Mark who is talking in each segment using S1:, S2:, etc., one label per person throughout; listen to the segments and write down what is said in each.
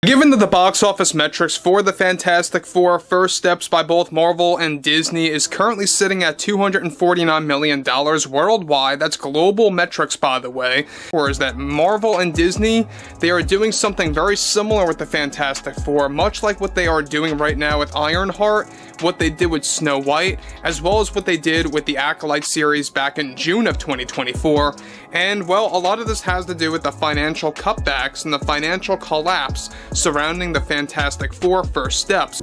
S1: Given that the box office metrics for the Fantastic Four First Steps by both Marvel and Disney is currently sitting at $249 million worldwide, that's global metrics by the way, whereas that Marvel and Disney, they are doing something very similar with the Fantastic Four, much like what they are doing right now with Ironheart, what they did with Snow White, as well as what they did with the Acolyte series back in June of 2024, and well, a lot of this has to do with the financial cutbacks and the financial collapse surrounding the Fantastic Four First Steps.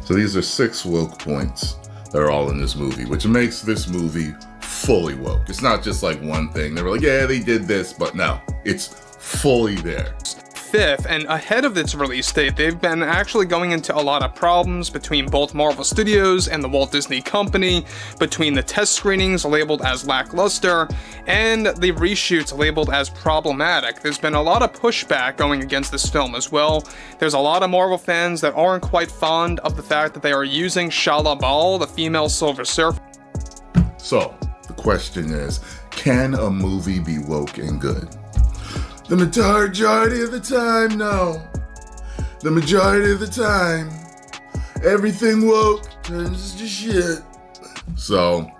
S2: So these are 6 woke points that are all in this movie, which makes this movie fully woke. It's not just like one thing. They were like, yeah, they did this, but no, it's fully there.
S1: 5th, and ahead of its release date, they've been actually going into a lot of problems between both Marvel Studios and the Walt Disney Company, between the test screenings labeled as lackluster, and the reshoots labeled as problematic. There's been a lot of pushback going against this film as well. There's a lot of Marvel fans that aren't quite fond of the fact that they are using Shala Bal, the female Silver Surfer.
S2: So, the question is, can a movie be woke and good? The majority of the time, no. The majority of the time, everything woke turns to shit. So,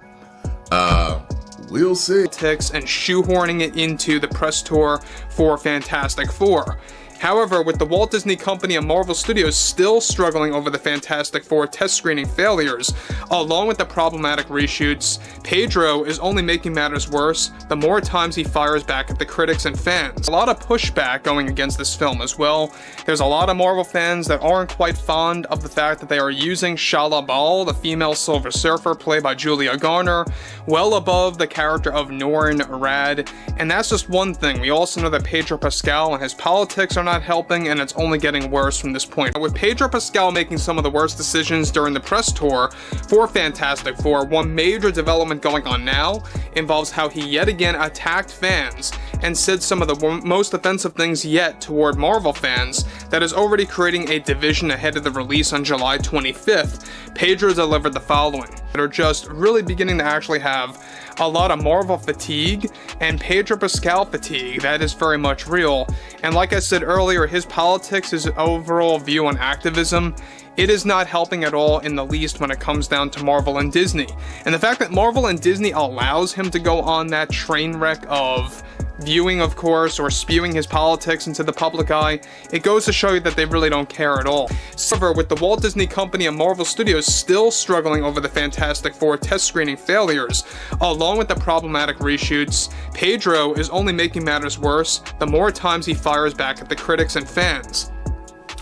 S2: we'll see.
S1: And shoehorning it into the press tour for Fantastic Four. However, with the Walt Disney Company and Marvel Studios still struggling over the Fantastic Four test screening failures, along with the problematic reshoots, Pedro is only making matters worse the more times he fires back at the critics and fans. A lot of pushback going against this film as well. There's a lot of Marvel fans that aren't quite fond of the fact that they are using Shala Bal, the female Silver Surfer played by Julia Garner, well above the character of Norrin Radd, and that's just one thing. We also know that Pedro Pascal and his politics are not helping, and it's only getting worse from this point. With Pedro Pascal making some of the worst decisions during the press tour for Fantastic Four, one major development going on now involves how he yet again attacked fans and said some of the most offensive things yet toward Marvel fans that is already creating a division ahead of the release on July 25th. Pedro delivered the following that are just really beginning to actually have a lot of Marvel fatigue and Pedro Pascal fatigue. That is very much real. And like I said earlier, his politics, his overall view on activism, it is not helping at all in the least when it comes down to Marvel and Disney. And the fact that Marvel and Disney allows him to go on that train wreck of viewing, of course, or spewing his politics into the public eye, it goes to show you that they really don't care at all. However, with the Walt Disney Company and Marvel Studios still struggling over the Fantastic Four test screening failures, along with the problematic reshoots, Pedro is only making matters worse the more times he fires back at the critics and fans.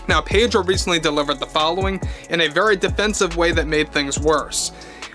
S1: Now, Pedro recently delivered the following in a very defensive way that made things worse.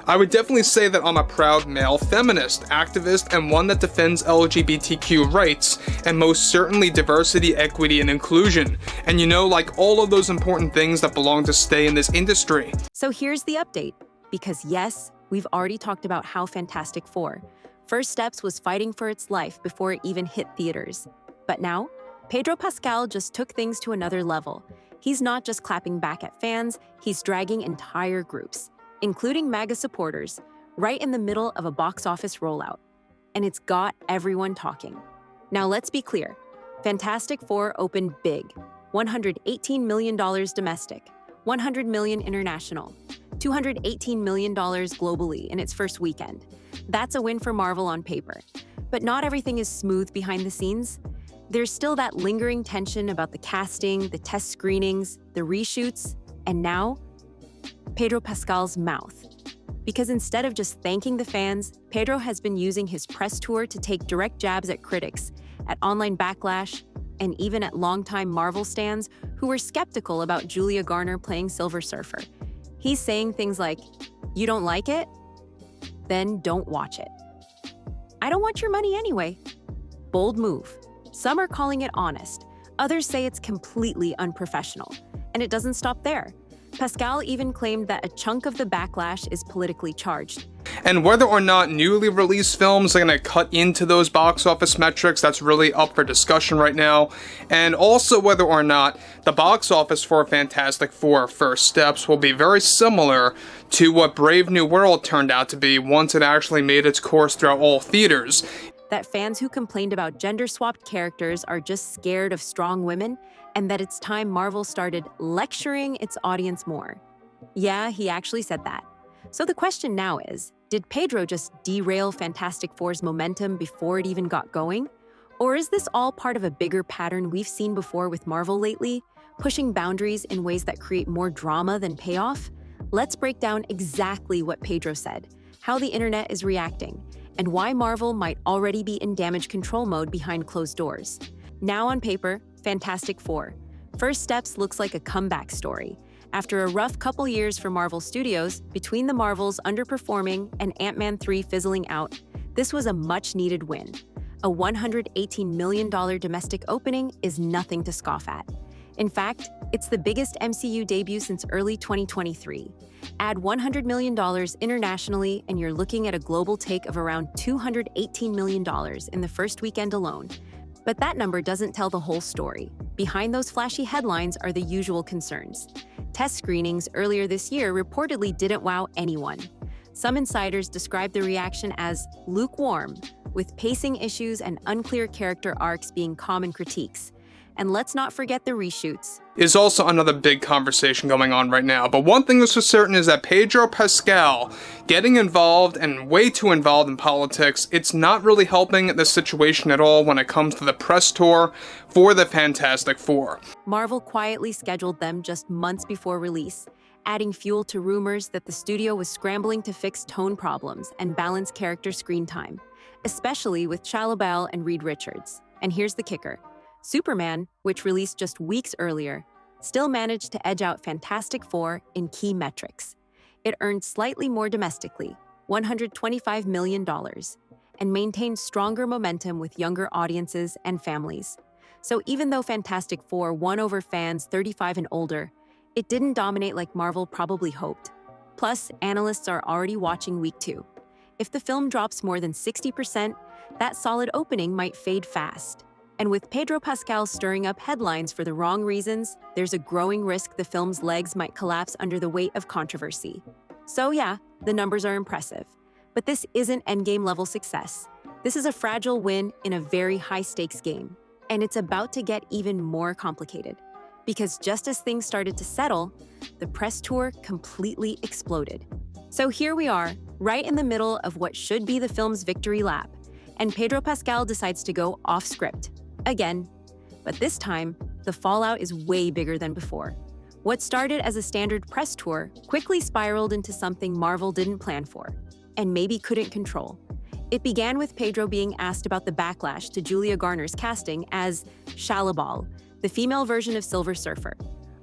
S1: I would definitely say that I'm a proud male feminist, activist, and one that defends LGBTQ rights, and most certainly diversity, equity, and inclusion. And you know, like all of those important things that belong to stay in this industry.
S3: So here's the update, because yes, we've already talked about how Fantastic Four First Steps was fighting for its life before it even hit theaters. But now, Pedro Pascal just took things to another level. He's not just clapping back at fans, he's dragging entire groups, including MAGA supporters, right in the middle of a box office rollout. And it's got everyone talking. Now let's be clear, Fantastic Four opened big, $118 million domestic, $100 million international, $218 million globally in its first weekend. That's a win for Marvel on paper. But not everything is smooth behind the scenes. There's still that lingering tension about the casting, the test screenings, the reshoots, and now, Pedro Pascal's mouth. Because instead of just thanking the fans, Pedro has been using his press tour to take direct jabs at critics, at online backlash, and even at longtime Marvel stans who were skeptical about Julia Garner playing Silver Surfer. He's saying things like, "You don't like it? Then don't watch it. I don't want your money anyway." Bold move. Some are calling it honest. Others say it's completely unprofessional. And it doesn't stop there. Pascal even claimed that a chunk of the backlash is politically charged.
S1: And whether or not newly released films are going to cut into those box office metrics, that's really up for discussion right now. And also whether or not the box office for Fantastic Four First Steps will be very similar to what Brave New World turned out to be once it actually made its course throughout all theaters.
S3: That fans who complained about gender-swapped characters are just scared of strong women, and that it's time Marvel started lecturing its audience more. Yeah, he actually said that. So the question now is, did Pedro just derail Fantastic Four's momentum before it even got going? Or is this all part of a bigger pattern we've seen before with Marvel lately, pushing boundaries in ways that create more drama than payoff? Let's break down exactly what Pedro said, how the internet is reacting, and why Marvel might already be in damage control mode behind closed doors. Now on paper, Fantastic Four. First Steps looks like a comeback story. After a rough couple years for Marvel Studios, between the Marvels underperforming and Ant-Man 3 fizzling out, this was a much-needed win. A $118 million domestic opening is nothing to scoff at. In fact, it's the biggest MCU debut since early 2023. Add $100 million internationally, and you're looking at a global take of around $218 million in the first weekend alone. But that number doesn't tell the whole story. Behind those flashy headlines are the usual concerns. Test screenings earlier this year reportedly didn't wow anyone. Some insiders described the reaction as lukewarm, with pacing issues and unclear character arcs being common critiques. And let's not forget the reshoots.
S1: Is also another big conversation going on right now. But one thing that's for certain is that Pedro Pascal getting involved and way too involved in politics, it's not really helping the situation at all when it comes to the press tour for the Fantastic Four.
S3: Marvel quietly scheduled them just months before release, adding fuel to rumors that the studio was scrambling to fix tone problems and balance character screen time, especially with Shia LaBeouf and Reed Richards. And here's the kicker. Superman, which released just weeks earlier, still managed to edge out Fantastic Four in key metrics. It earned slightly more domestically, $125 million, and maintained stronger momentum with younger audiences and families. So even though Fantastic Four won over fans 35 and older, it didn't dominate like Marvel probably hoped. Plus, analysts are already watching week 2. If the film drops more than 60%, that solid opening might fade fast. And with Pedro Pascal stirring up headlines for the wrong reasons, there's a growing risk the film's legs might collapse under the weight of controversy. So yeah, the numbers are impressive. But this isn't endgame-level success. This is a fragile win in a very high-stakes game. And it's about to get even more complicated. Because just as things started to settle, the press tour completely exploded. So here we are, right in the middle of what should be the film's victory lap. And Pedro Pascal decides to go off-script. Again. But this time, the fallout is way bigger than before. What started as a standard press tour quickly spiraled into something Marvel didn't plan for, and maybe couldn't control. It began with Pedro being asked about the backlash to Julia Garner's casting as Shia LaBeouf, the female version of Silver Surfer.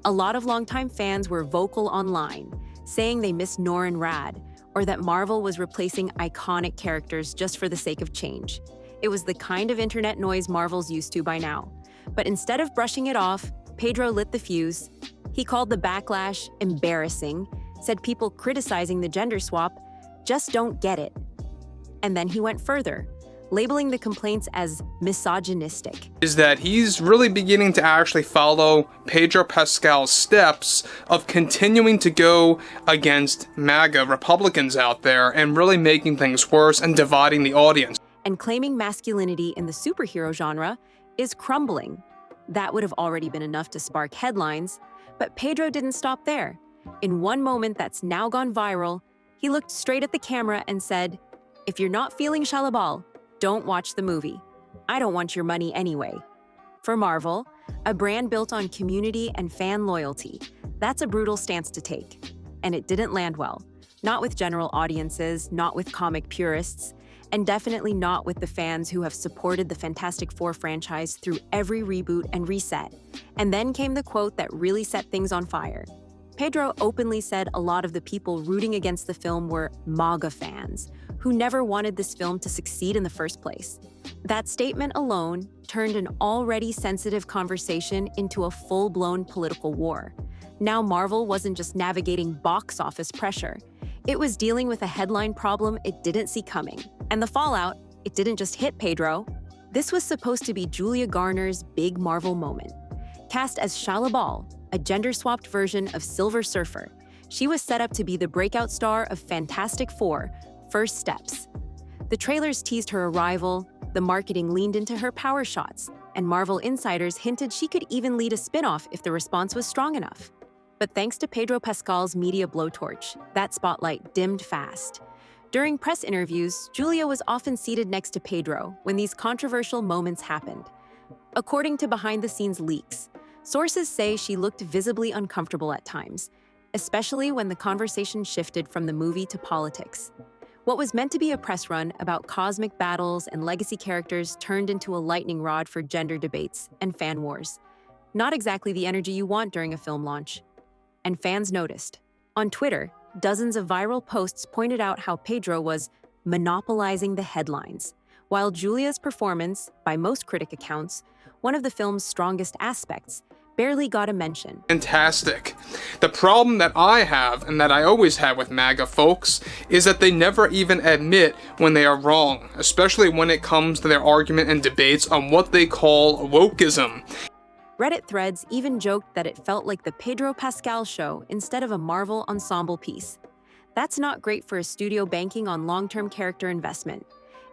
S3: A lot of longtime fans were vocal online, saying they miss Norrin Rad, or that Marvel was replacing iconic characters just for the sake of change. It was the kind of internet noise Marvel's used to by now. But instead of brushing it off, Pedro lit the fuse. He called the backlash embarrassing, said people criticizing the gender swap just don't get it. And then he went further, labeling the complaints as misogynistic.
S1: Is that he's really beginning to actually follow Pedro Pascal's steps of continuing to go against MAGA Republicans out there and really making things worse and dividing the audience.
S3: And claiming masculinity in the superhero genre is crumbling. That would have already been enough to spark headlines, but Pedro didn't stop there. In one moment that's now gone viral, he looked straight at the camera and said, "If you're not feeling Shia LaBeouf, don't watch the movie. I don't want your money anyway." For Marvel, a brand built on community and fan loyalty, that's a brutal stance to take. And it didn't land well. Not with general audiences, not with comic purists, and definitely not with the fans who have supported the Fantastic Four franchise through every reboot and reset. And then came the quote that really set things on fire. Pedro openly said a lot of the people rooting against the film were MAGA fans, who never wanted this film to succeed in the first place. That statement alone turned an already sensitive conversation into a full-blown political war. Now Marvel wasn't just navigating box office pressure. It was dealing with a headline problem it didn't see coming. And the fallout, it didn't just hit Pedro. This was supposed to be Julia Garner's big Marvel moment. Cast as Shia LaBeouf, a gender-swapped version of Silver Surfer, she was set up to be the breakout star of Fantastic Four, First Steps. The trailers teased her arrival, the marketing leaned into her power shots, and Marvel insiders hinted she could even lead a spin-off if the response was strong enough. But thanks to Pedro Pascal's media blowtorch, that spotlight dimmed fast. During press interviews, Julia was often seated next to Pedro when these controversial moments happened. According to behind-the-scenes leaks, sources say she looked visibly uncomfortable at times, especially when the conversation shifted from the movie to politics. What was meant to be a press run about cosmic battles and legacy characters turned into a lightning rod for gender debates and fan wars. Not exactly the energy you want during a film launch. And fans noticed. On Twitter, dozens of viral posts pointed out how Pedro was monopolizing the headlines, while Julia's performance, by most critic accounts, one of the film's strongest aspects, barely got a mention.
S1: Fantastic. The problem that I have, and that I always have with MAGA folks, is that they never even admit when they are wrong, especially when it comes to their argument and debates on what they call wokeism.
S3: Reddit threads even joked that it felt like the Pedro Pascal show instead of a Marvel ensemble piece. That's not great for a studio banking on long-term character investment.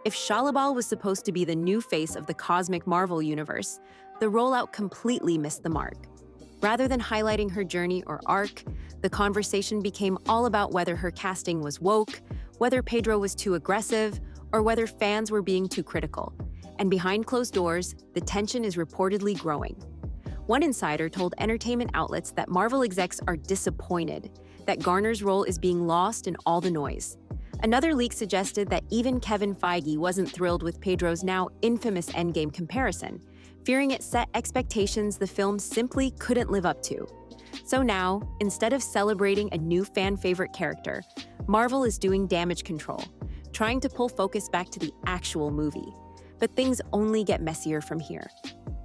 S3: If Shalabal was supposed to be the new face of the cosmic Marvel universe, the rollout completely missed the mark. Rather than highlighting her journey or arc, the conversation became all about whether her casting was woke, whether Pedro was too aggressive, or whether fans were being too critical. And behind closed doors, the tension is reportedly growing. One insider told entertainment outlets that Marvel execs are disappointed that Garner's role is being lost in all the noise. Another leak suggested that even Kevin Feige wasn't thrilled with Pedro's now infamous Endgame comparison, fearing it set expectations the film simply couldn't live up to. So now, instead of celebrating a new fan-favorite character, Marvel is doing damage control, trying to pull focus back to the actual movie. But things only get messier from here.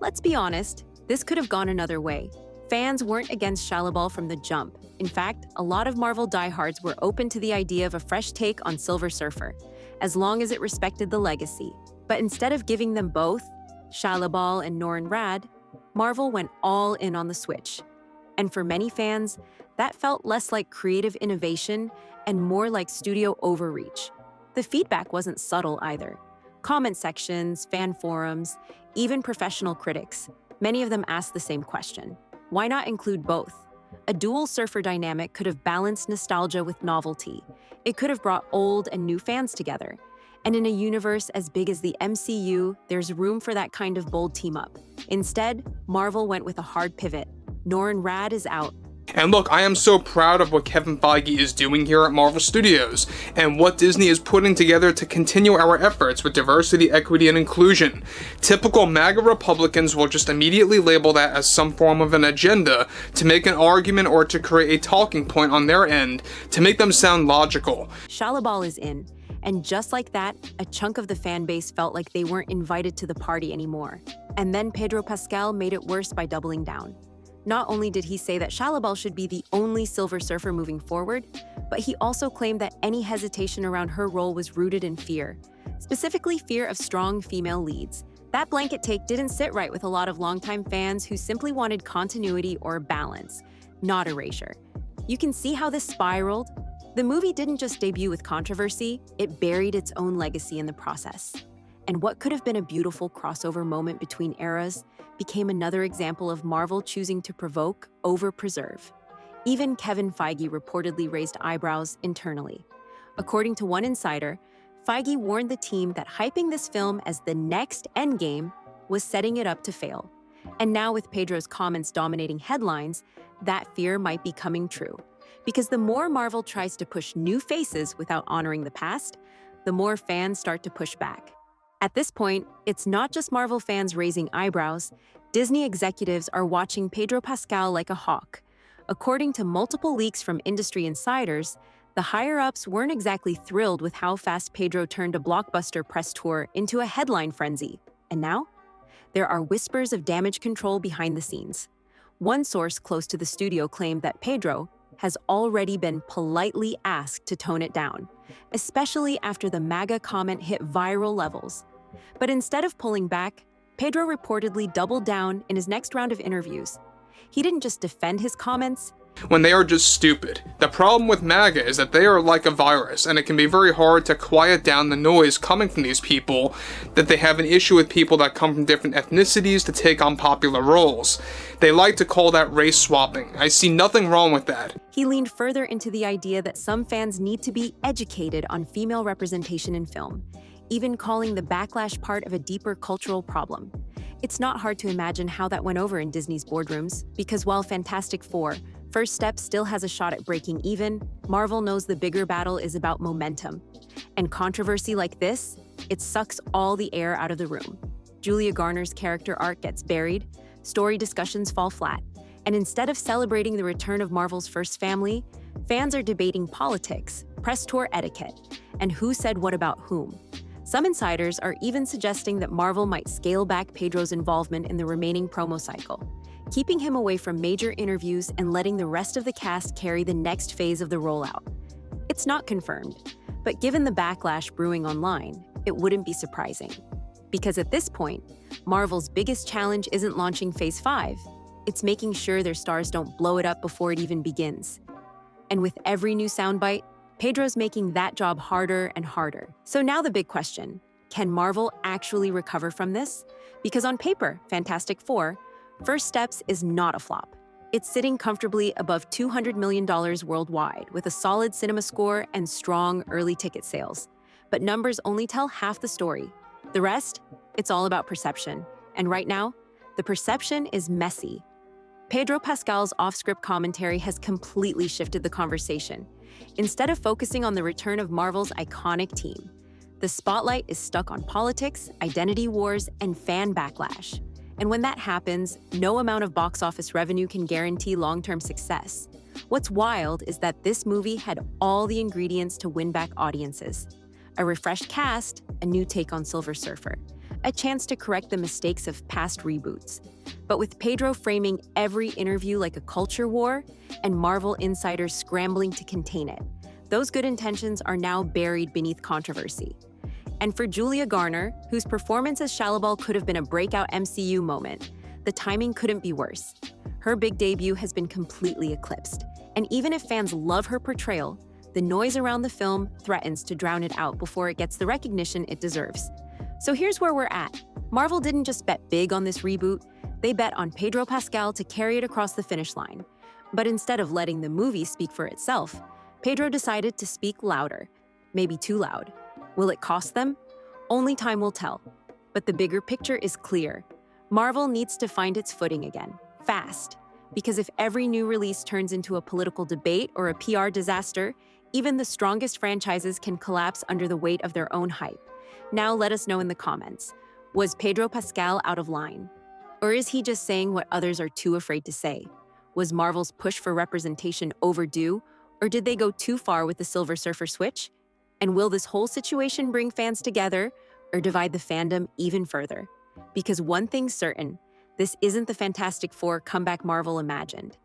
S3: Let's be honest, this could have gone another way. Fans weren't against Shalabal from the jump. In fact, a lot of Marvel diehards were open to the idea of a fresh take on Silver Surfer, as long as it respected the legacy. But instead of giving them both, Shalabal and Norrin Radd, Marvel went all in on the switch. And for many fans, that felt less like creative innovation and more like studio overreach. The feedback wasn't subtle either. Comment sections, fan forums, even professional critics, many of them asked the same question. Why not include both? A dual surfer dynamic could have balanced nostalgia with novelty. It could have brought old and new fans together. And in a universe as big as the MCU, there's room for that kind of bold team-up. Instead, Marvel went with a hard pivot. Norrin Radd is out.
S1: And look, I am so proud of what Kevin Feige is doing here at Marvel Studios, and what Disney is putting together to continue our efforts with diversity, equity, and inclusion. Typical MAGA Republicans will just immediately label that as some form of an agenda to make an argument or to create a talking point on their end to make them sound logical.
S3: Shalabal is in. And just like that, a chunk of the fan base felt like they weren't invited to the party anymore. And then Pedro Pascal made it worse by doubling down. Not only did he say that Shalabal should be the only Silver Surfer moving forward, but he also claimed that any hesitation around her role was rooted in fear, specifically fear of strong female leads. That blanket take didn't sit right with a lot of longtime fans who simply wanted continuity or balance, not erasure. You can see how this spiraled. The movie didn't just debut with controversy, it buried its own legacy in the process. And what could have been a beautiful crossover moment between eras became another example of Marvel choosing to provoke over preserve. Even Kevin Feige reportedly raised eyebrows internally. According to one insider, Feige warned the team that hyping this film as the next Endgame was setting it up to fail. And now with Pedro's comments dominating headlines, that fear might be coming true. Because the more Marvel tries to push new faces without honoring the past, the more fans start to push back. At this point, it's not just Marvel fans raising eyebrows. Disney executives are watching Pedro Pascal like a hawk. According to multiple leaks from industry insiders, the higher-ups weren't exactly thrilled with how fast Pedro turned a blockbuster press tour into a headline frenzy. And now? There are whispers of damage control behind the scenes. One source close to the studio claimed that Pedro has already been politely asked to tone it down, especially after the MAGA comment hit viral levels. But instead of pulling back, Pedro reportedly doubled down in his next round of interviews. He didn't just defend his comments,
S1: when they are just stupid. The problem with MAGA is that they are like a virus, and it can be very hard to quiet down the noise coming from these people, that they have an issue with people that come from different ethnicities to take on popular roles. They like to call that race swapping. I see nothing wrong with that.
S3: He leaned further into the idea that some fans need to be educated on female representation in film, even calling the backlash part of a deeper cultural problem. It's not hard to imagine how that went over in Disney's boardrooms, because while Fantastic Four: First Step still has a shot at breaking even, Marvel knows the bigger battle is about momentum. And controversy like this, it sucks all the air out of the room. Julia Garner's character arc gets buried, story discussions fall flat, and instead of celebrating the return of Marvel's first family, fans are debating politics, press tour etiquette, and who said what about whom. Some insiders are even suggesting that Marvel might scale back Pedro's involvement in the remaining promo cycle, keeping him away from major interviews and letting the rest of the cast carry the next phase of the rollout. It's not confirmed, but given the backlash brewing online, it wouldn't be surprising. Because at this point, Marvel's biggest challenge isn't launching Phase 5, it's making sure their stars don't blow it up before it even begins. And with every new soundbite, Pedro's making that job harder and harder. So now the big question: can Marvel actually recover from this? Because on paper, Fantastic Four: First Steps is not a flop. It's sitting comfortably above $200 million worldwide, with a solid cinema score and strong early ticket sales. But numbers only tell half the story. The rest? It's all about perception. And right now, the perception is messy. Pedro Pascal's off-script commentary has completely shifted the conversation. Instead of focusing on the return of Marvel's iconic team, the spotlight is stuck on politics, identity wars, and fan backlash. And when that happens, no amount of box office revenue can guarantee long-term success. What's wild is that this movie had all the ingredients to win back audiences. A refreshed cast, a new take on Silver Surfer, a chance to correct the mistakes of past reboots. But with Pedro framing every interview like a culture war, and Marvel insiders scrambling to contain it, those good intentions are now buried beneath controversy. And for Julia Garner, whose performance as Shallabal could have been a breakout MCU moment, the timing couldn't be worse. Her big debut has been completely eclipsed, and even if fans love her portrayal, the noise around the film threatens to drown it out before it gets the recognition it deserves. So here's where we're at. Marvel didn't just bet big on this reboot, they bet on Pedro Pascal to carry it across the finish line. But instead of letting the movie speak for itself, Pedro decided to speak louder, maybe too loud. Will it cost them? Only time will tell. But the bigger picture is clear. Marvel needs to find its footing again, fast. Because if every new release turns into a political debate or a PR disaster, even the strongest franchises can collapse under the weight of their own hype. Now let us know in the comments. Was Pedro Pascal out of line? Or is he just saying what others are too afraid to say? Was Marvel's push for representation overdue? Or did they go too far with the Silver Surfer switch? And will this whole situation bring fans together or divide the fandom even further? Because one thing's certain, this isn't the Fantastic Four comeback Marvel imagined.